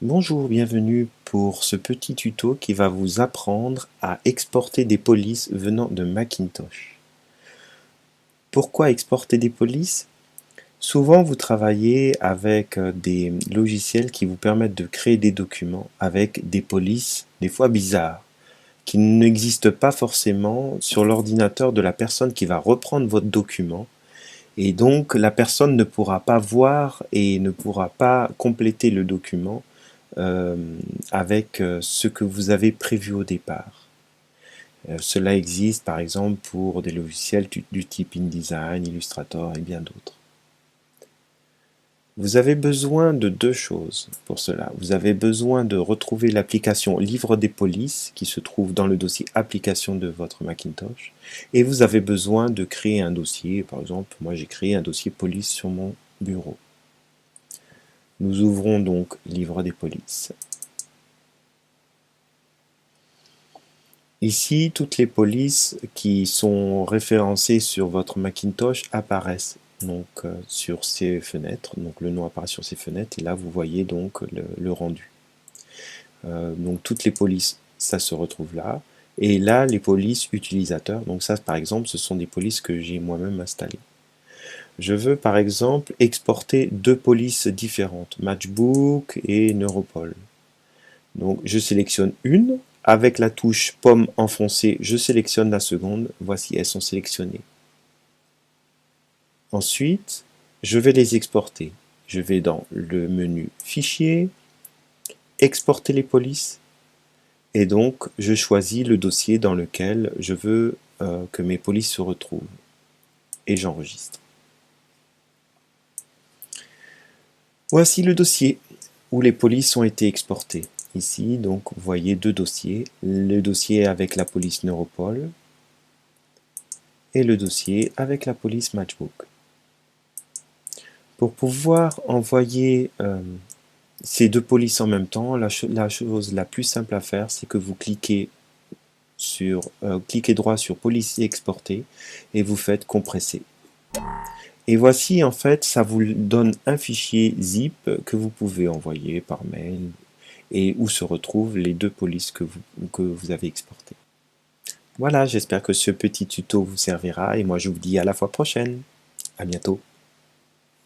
Bonjour, bienvenue pour ce petit tuto qui va vous apprendre à exporter des polices venant de Macintosh. Pourquoi exporter des polices? Souvent vous travaillez avec des logiciels qui vous permettent de créer des documents avec des polices, des fois bizarres, qui n'existent pas forcément sur l'ordinateur de la personne qui va reprendre votre document. Et donc la personne ne pourra pas voir et ne pourra pas compléter le document euh, avec ce que vous avez prévu au départ. Cela existe par exemple pour des logiciels du type InDesign, Illustrator et bien d'autres. Vous avez besoin de deux choses pour cela. Vous avez besoin de retrouver l'application Livre des polices qui se trouve dans le dossier Application de votre Macintosh. Et vous avez besoin de créer un dossier. Par exemple, moi j'ai créé un dossier police sur mon bureau. Nous ouvrons donc Livre des polices. Ici, toutes les polices qui sont référencées sur votre Macintosh apparaissent donc sur ces fenêtres. Donc le nom apparaît sur ces fenêtres et là vous voyez donc le rendu. Donc toutes les polices, ça se retrouve là. Et là, les polices utilisateurs, donc ça par exemple, ce sont des polices que j'ai moi-même installées. Je veux par exemple exporter deux polices différentes, Matchbook et Neuropol. Donc je sélectionne une, avec la touche pomme enfoncée, je sélectionne la seconde, voici elles sont sélectionnées. Ensuite, je vais les exporter. Je vais dans le menu Fichier, Exporter les polices, et donc je choisis le dossier dans lequel je veux que mes polices se retrouvent, et j'enregistre. Voici le dossier où les polices ont été exportées. Ici, donc, vous voyez deux dossiers, le dossier avec la police Neuropol et le dossier avec la police Matchbook. Pour pouvoir envoyer ces deux polices en même temps, la chose la plus simple à faire, c'est que vous cliquez droit sur police exporter et vous faites compresser. Et voici en fait, ça vous donne un fichier zip que vous pouvez envoyer par mail et où se retrouvent les deux polices que vous avez exportées. Voilà, j'espère que ce petit tuto vous servira et moi je vous dis à la fois prochaine. À bientôt.